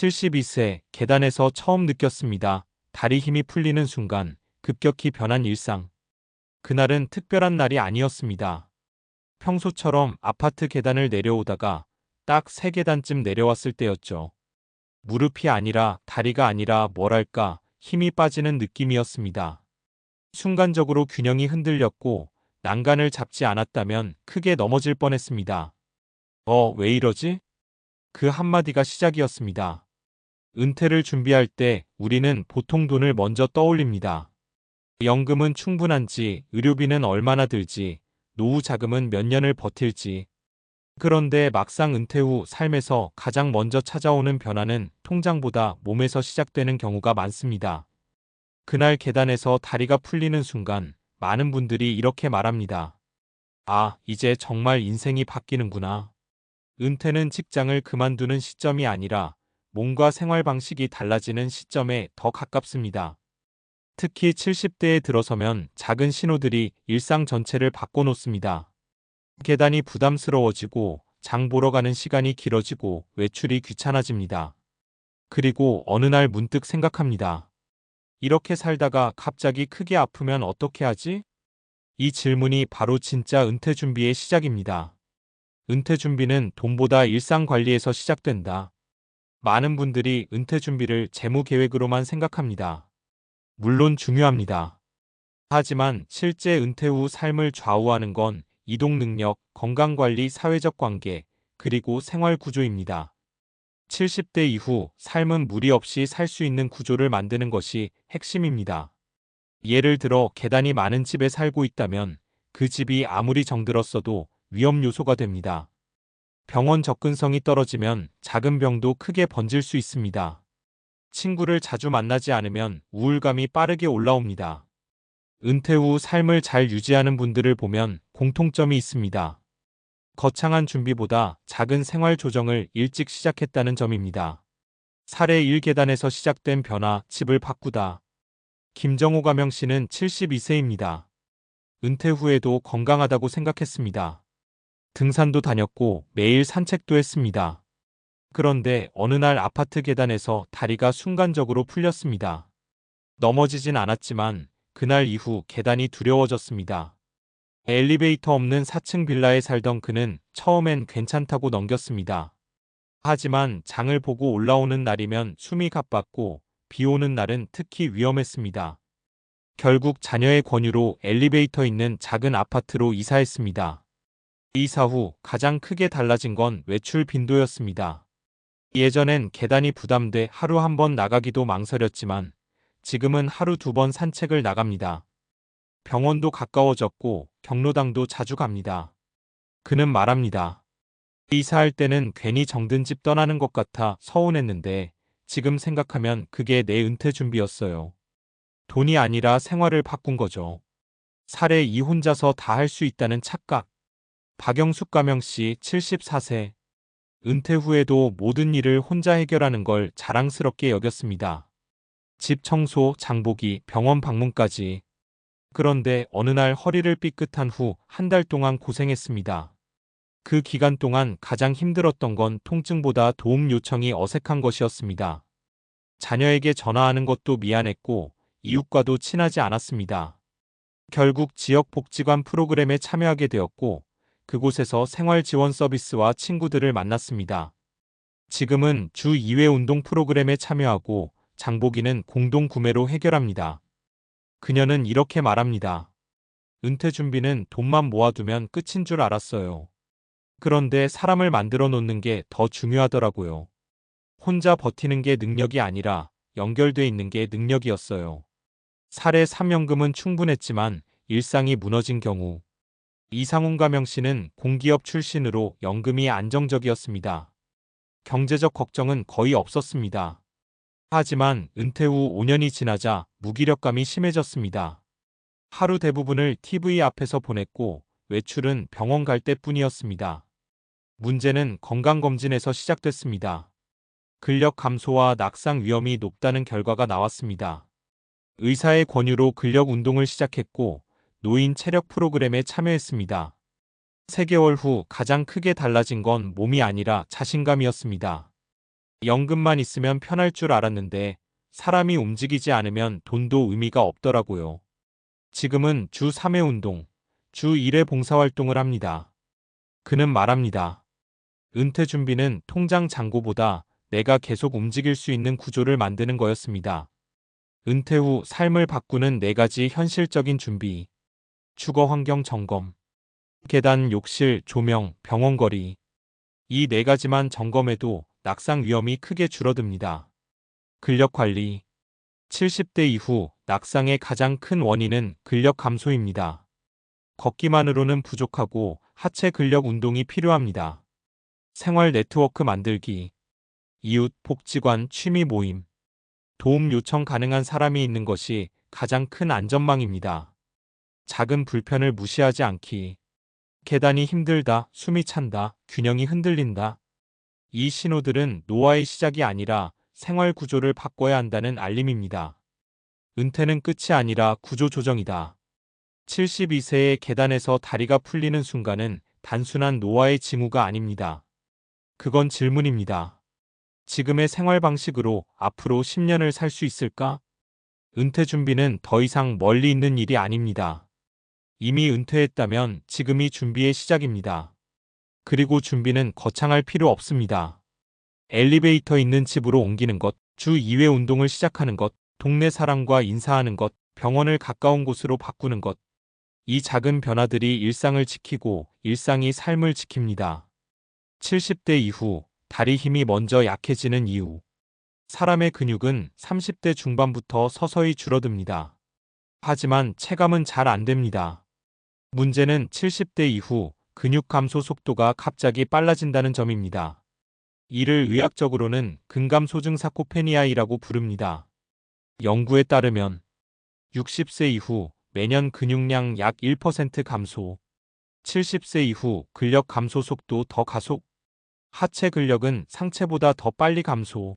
72세 계단에서 처음 느꼈습니다. 다리 힘이 풀리는 순간 급격히 변한 일상. 그날은 특별한 날이 아니었습니다. 평소처럼 아파트 계단을 내려오다가 딱 3계단쯤 내려왔을 때였죠. 무릎이 아니라 다리가 아니라 뭐랄까 힘이 빠지는 느낌이었습니다. 순간적으로 균형이 흔들렸고 난간을 잡지 않았다면 크게 넘어질 뻔했습니다. 왜 이러지? 그 한마디가 시작이었습니다. 은퇴를 준비할 때 우리는 보통 돈을 먼저 떠올립니다. 연금은 충분한지, 의료비는 얼마나 들지, 노후 자금은 몇 년을 버틸지. 그런데 막상 은퇴 후 삶에서 가장 먼저 찾아오는 변화는 통장보다 몸에서 시작되는 경우가 많습니다. 그날 계단에서 다리가 풀리는 순간 많은 분들이 이렇게 말합니다. 아, 이제 정말 인생이 바뀌는구나. 은퇴는 직장을 그만두는 시점이 아니라 몸과 생활 방식이 달라지는 시점에 더 가깝습니다. 특히 70대에 들어서면 작은 신호들이 일상 전체를 바꿔놓습니다. 계단이 부담스러워지고 장 보러 가는 시간이 길어지고 외출이 귀찮아집니다. 그리고 어느 날 문득 생각합니다. 이렇게 살다가 갑자기 크게 아프면 어떻게 하지? 이 질문이 바로 진짜 은퇴 준비의 시작입니다. 은퇴 준비는 돈보다 일상 관리에서 시작된다. 많은 분들이 은퇴 준비를 재무 계획으로만 생각합니다. 물론 중요합니다. 하지만 실제 은퇴 후 삶을 좌우하는 건 이동 능력, 건강관리, 사회적 관계, 그리고 생활 구조입니다. 70대 이후 삶은 무리 없이 살 수 있는 구조를 만드는 것이 핵심입니다. 예를 들어 계단이 많은 집에 살고 있다면 그 집이 아무리 정들었어도 위험 요소가 됩니다. 병원 접근성이 떨어지면 작은 병도 크게 번질 수 있습니다. 친구를 자주 만나지 않으면 우울감이 빠르게 올라옵니다. 은퇴 후 삶을 잘 유지하는 분들을 보면 공통점이 있습니다. 거창한 준비보다 작은 생활 조정을 일찍 시작했다는 점입니다. 사례 1계단에서 시작된 변화, 집을 바꾸다. 김정호 가명 씨는 72세입니다. 은퇴 후에도 건강하다고 생각했습니다. 등산도 다녔고 매일 산책도 했습니다. 그런데 어느 날 아파트 계단에서 다리가 순간적으로 풀렸습니다. 넘어지진 않았지만 그날 이후 계단이 두려워졌습니다. 엘리베이터 없는 4층 빌라에 살던 그는 처음엔 괜찮다고 넘겼습니다. 하지만 장을 보고 올라오는 날이면 숨이 가빴고 비 오는 날은 특히 위험했습니다. 결국 자녀의 권유로 엘리베이터 있는 작은 아파트로 이사했습니다. 이사 후 가장 크게 달라진 건 외출 빈도였습니다. 예전엔 계단이 부담돼 하루 한 번 나가기도 망설였지만 지금은 하루 2번 산책을 나갑니다. 병원도 가까워졌고 경로당도 자주 갑니다. 그는 말합니다. 이사할 때는 괜히 정든 집 떠나는 것 같아 서운했는데 지금 생각하면 그게 내 은퇴 준비였어요. 돈이 아니라 생활을 바꾼 거죠. 사례 2 혼자서 다 할 수 있다는 착각. 박영숙 가명 씨 74세. 은퇴 후에도 모든 일을 혼자 해결하는 걸 자랑스럽게 여겼습니다. 집 청소, 장보기, 병원 방문까지. 그런데 어느 날 허리를 삐끗한 후 1달 동안 고생했습니다. 그 기간 동안 가장 힘들었던 건 통증보다 도움 요청이 어색한 것이었습니다. 자녀에게 전화하는 것도 미안했고 이웃과도 친하지 않았습니다. 결국 지역 복지관 프로그램에 참여하게 되었고 그곳에서 생활 지원 서비스와 친구들을 만났습니다. 지금은 주 2회 운동 프로그램에 참여하고 장보기는 공동 구매로 해결합니다. 그녀는 이렇게 말합니다. 은퇴 준비는 돈만 모아두면 끝인 줄 알았어요. 그런데 사람을 만들어 놓는 게 더 중요하더라고요. 혼자 버티는 게 능력이 아니라 연결돼 있는 게 능력이었어요. 사례 3연금은 충분했지만 일상이 무너진 경우. 이상훈 가명 씨는 공기업 출신으로 연금이 안정적이었습니다. 경제적 걱정은 거의 없었습니다. 하지만 은퇴 후 5년이 지나자 무기력감이 심해졌습니다. 하루 대부분을 TV 앞에서 보냈고 외출은 병원 갈 때뿐이었습니다. 문제는 건강검진에서 시작됐습니다. 근력 감소와 낙상 위험이 높다는 결과가 나왔습니다. 의사의 권유로 근력 운동을 시작했고 노인 체력 프로그램에 참여했습니다. 3개월 후 가장 크게 달라진 건 몸이 아니라 자신감이었습니다. 연금만 있으면 편할 줄 알았는데 사람이 움직이지 않으면 돈도 의미가 없더라고요. 지금은 주 3회 운동, 주 1회 봉사활동을 합니다. 그는 말합니다. 은퇴 준비는 통장 잔고보다 내가 계속 움직일 수 있는 구조를 만드는 거였습니다. 은퇴 후 삶을 바꾸는 4가지 현실적인 준비. 주거 환경 점검. 계단, 욕실, 조명, 병원 거리. 이 4가지만 점검해도 낙상 위험이 크게 줄어듭니다. 근력 관리. 70대 이후 낙상의 가장 큰 원인은 근력 감소입니다. 걷기만으로는 부족하고 하체 근력 운동이 필요합니다. 생활 네트워크 만들기. 이웃, 복지관, 취미 모임. 도움 요청 가능한 사람이 있는 것이 가장 큰 안전망입니다. 작은 불편을 무시하지 않기. 계단이 힘들다, 숨이 찬다, 균형이 흔들린다. 이 신호들은 노화의 시작이 아니라 생활 구조를 바꿔야 한다는 알림입니다. 은퇴는 끝이 아니라 구조 조정이다. 72세의 계단에서 다리가 풀리는 순간은 단순한 노화의 징후가 아닙니다. 그건 질문입니다. 지금의 생활 방식으로 앞으로 10년을 살 수 있을까? 은퇴 준비는 더 이상 멀리 있는 일이 아닙니다. 이미 은퇴했다면 지금이 준비의 시작입니다. 그리고 준비는 거창할 필요 없습니다. 엘리베이터 있는 집으로 옮기는 것, 주 2회 운동을 시작하는 것, 동네 사람과 인사하는 것, 병원을 가까운 곳으로 바꾸는 것. 이 작은 변화들이 일상을 지키고 일상이 삶을 지킵니다. 70대 이후 다리 힘이 먼저 약해지는 이유. 사람의 근육은 30대 중반부터 서서히 줄어듭니다. 하지만 체감은 잘 안 됩니다. 문제는 70대 이후 근육 감소 속도가 갑자기 빨라진다는 점입니다. 이를 의학적으로는 근감소증 사코페니아이라고 부릅니다. 연구에 따르면 60세 이후 매년 근육량 약 1% 감소, 70세 이후 근력 감소 속도 더 가속, 하체 근력은 상체보다 더 빨리 감소,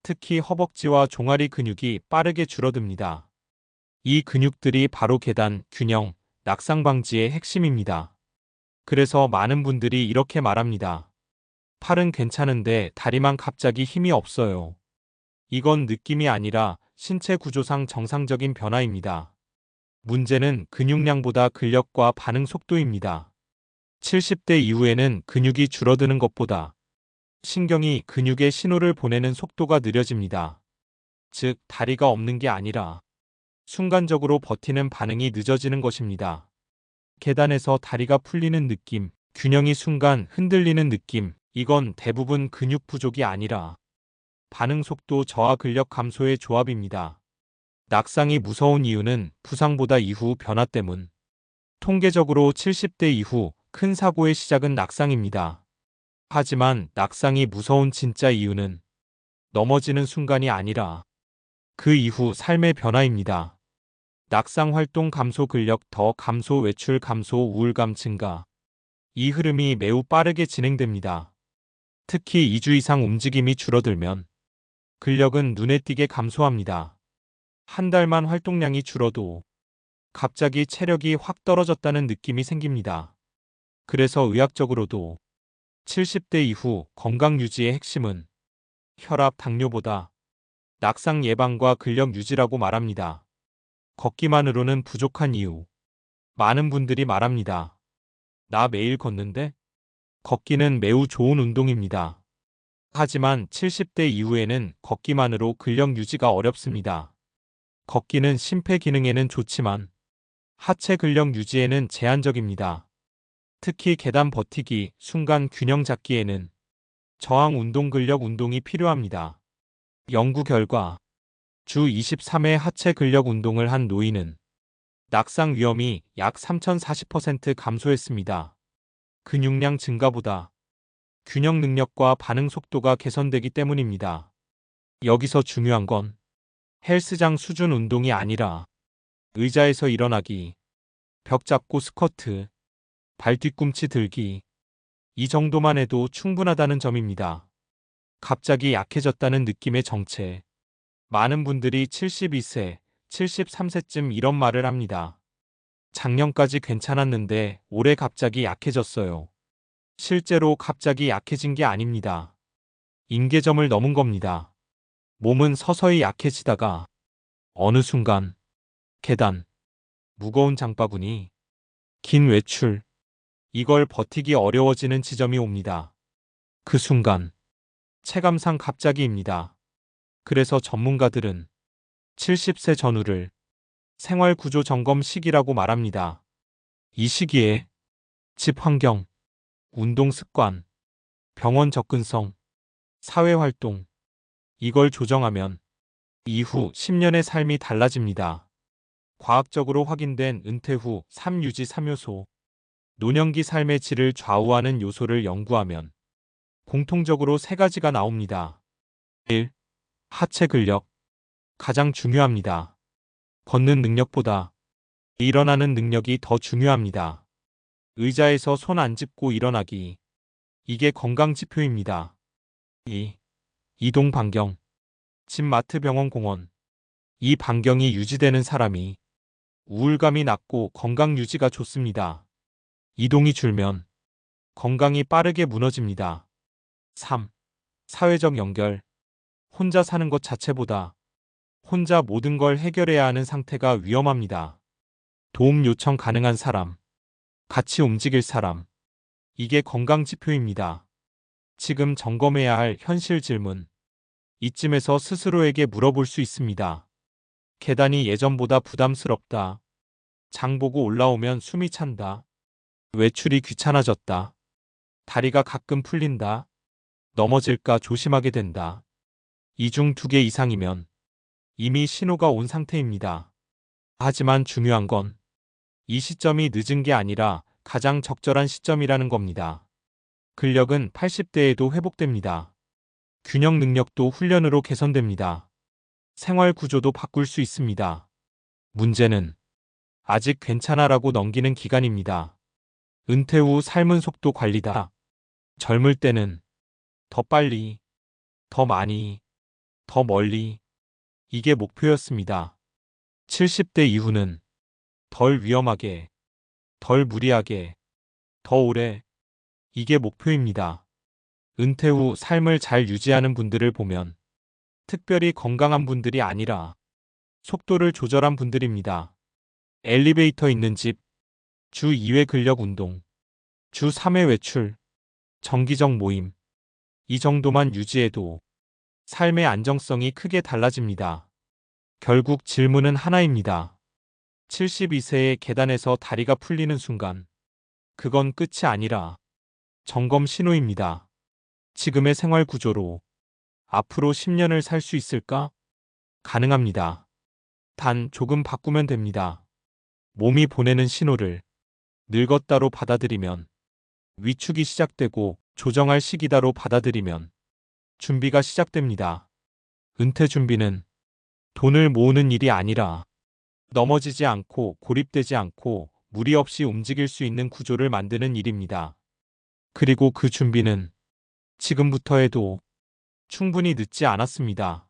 특히 허벅지와 종아리 근육이 빠르게 줄어듭니다. 이 근육들이 바로 계단, 균형, 낙상 방지의 핵심입니다. 그래서 많은 분들이 이렇게 말합니다. 팔은 괜찮은데 다리만 갑자기 힘이 없어요. 이건 느낌이 아니라 신체 구조상 정상적인 변화입니다. 문제는 근육량보다 근력과 반응 속도입니다. 70대 이후에는 근육이 줄어드는 것보다 신경이 근육에 신호를 보내는 속도가 느려집니다. 즉, 다리가 없는 게 아니라 순간적으로 버티는 반응이 늦어지는 것입니다. 계단에서 다리가 풀리는 느낌, 균형이 순간 흔들리는 느낌, 이건 대부분 근육 부족이 아니라 반응 속도 저하 근력 감소의 조합입니다. 낙상이 무서운 이유는 부상보다 이후 변화 때문. 통계적으로 70대 이후 큰 사고의 시작은 낙상입니다. 하지만 낙상이 무서운 진짜 이유는 넘어지는 순간이 아니라 그 이후 삶의 변화입니다. 낙상 활동 감소 근력 더 감소 외출 감소 우울감 증가. 이 흐름이 매우 빠르게 진행됩니다. 특히 2주 이상 움직임이 줄어들면 근력은 눈에 띄게 감소합니다. 한 달만 활동량이 줄어도 갑자기 체력이 확 떨어졌다는 느낌이 생깁니다. 그래서 의학적으로도 70대 이후 건강 유지의 핵심은 혈압, 당뇨보다 낙상 예방과 근력 유지라고 말합니다. 걷기만으로는 부족한 이유. 많은 분들이 말합니다. 나 매일 걷는데? 걷기는 매우 좋은 운동입니다. 하지만 70대 이후에는 걷기만으로 근력 유지가 어렵습니다. 걷기는 심폐 기능에는 좋지만 하체 근력 유지에는 제한적입니다. 특히 계단 버티기, 순간 균형 잡기에는 저항 운동 근력 운동이 필요합니다. 연구 결과 주 23회 하체 근력 운동을 한 노인은 낙상 위험이 약 3040% 감소했습니다. 근육량 증가보다 균형 능력과 반응 속도가 개선되기 때문입니다. 여기서 중요한 건 헬스장 수준 운동이 아니라 의자에서 일어나기, 벽 잡고 스쿼트, 발 뒤꿈치 들기, 이 정도만 해도 충분하다는 점입니다. 갑자기 약해졌다는 느낌의 정체. 많은 분들이 72세, 73세쯤 이런 말을 합니다. 작년까지 괜찮았는데 올해 갑자기 약해졌어요. 실제로 갑자기 약해진 게 아닙니다. 임계점을 넘은 겁니다. 몸은 서서히 약해지다가 어느 순간 계단, 무거운 장바구니, 긴 외출, 이걸 버티기 어려워지는 지점이 옵니다. 그 순간 체감상 갑자기입니다. 그래서 전문가들은 70세 전후를 생활구조 점검 시기라고 말합니다. 이 시기에 집 환경, 운동 습관, 병원 접근성, 사회활동, 이걸 조정하면 이후 10년의 삶이 달라집니다. 과학적으로 확인된 은퇴 후 삶 유지 3요소, 노년기 삶의 질을 좌우하는 요소를 연구하면 공통적으로 세 가지가 나옵니다. 1. 하체 근력. 가장 중요합니다. 걷는 능력보다 일어나는 능력이 더 중요합니다. 의자에서 손 안 짚고 일어나기. 이게 건강 지표입니다. 2. 이동 반경. 집, 마트, 병원, 공원. 이 반경이 유지되는 사람이 우울감이 낮고 건강 유지가 좋습니다. 이동이 줄면 건강이 빠르게 무너집니다. 3. 사회적 연결. 혼자 사는 것 자체보다 혼자 모든 걸 해결해야 하는 상태가 위험합니다. 도움 요청 가능한 사람, 같이 움직일 사람. 이게 건강 지표입니다. 지금 점검해야 할 현실 질문. 이쯤에서 스스로에게 물어볼 수 있습니다. 계단이 예전보다 부담스럽다. 장 보고 올라오면 숨이 찬다. 외출이 귀찮아졌다. 다리가 가끔 풀린다. 넘어질까 조심하게 된다. 이 중 2개 이상이면 이미 신호가 온 상태입니다. 하지만 중요한 건 이 시점이 늦은 게 아니라 가장 적절한 시점이라는 겁니다. 근력은 80대에도 회복됩니다. 균형 능력도 훈련으로 개선됩니다. 생활 구조도 바꿀 수 있습니다. 문제는 아직 괜찮아라고 넘기는 기간입니다. 은퇴 후 삶은 속도 관리다. 젊을 때는 더 빨리, 더 많이, 더 멀리. 이게 목표였습니다. 70대 이후는 덜 위험하게, 덜 무리하게, 더 오래. 이게 목표입니다. 은퇴 후 삶을 잘 유지하는 분들을 보면 특별히 건강한 분들이 아니라 속도를 조절한 분들입니다. 엘리베이터 있는 집, 주 2회 근력 운동, 주 3회 외출, 정기적 모임. 이 정도만 유지해도 삶의 안정성이 크게 달라집니다. 결국 질문은 하나입니다. 72세의 계단에서 다리가 풀리는 순간, 그건 끝이 아니라 점검 신호입니다. 지금의 생활 구조로 앞으로 10년을 살 수 있을까? 가능합니다. 단 조금 바꾸면 됩니다. 몸이 보내는 신호를 늙었다로 받아들이면, 위축이 시작되고 조정할 시기다로 받아들이면 준비가 시작됩니다. 은퇴 준비는 돈을 모으는 일이 아니라 넘어지지 않고 고립되지 않고 무리 없이 움직일 수 있는 구조를 만드는 일입니다. 그리고 그 준비는 지금부터 해도 충분히 늦지 않았습니다.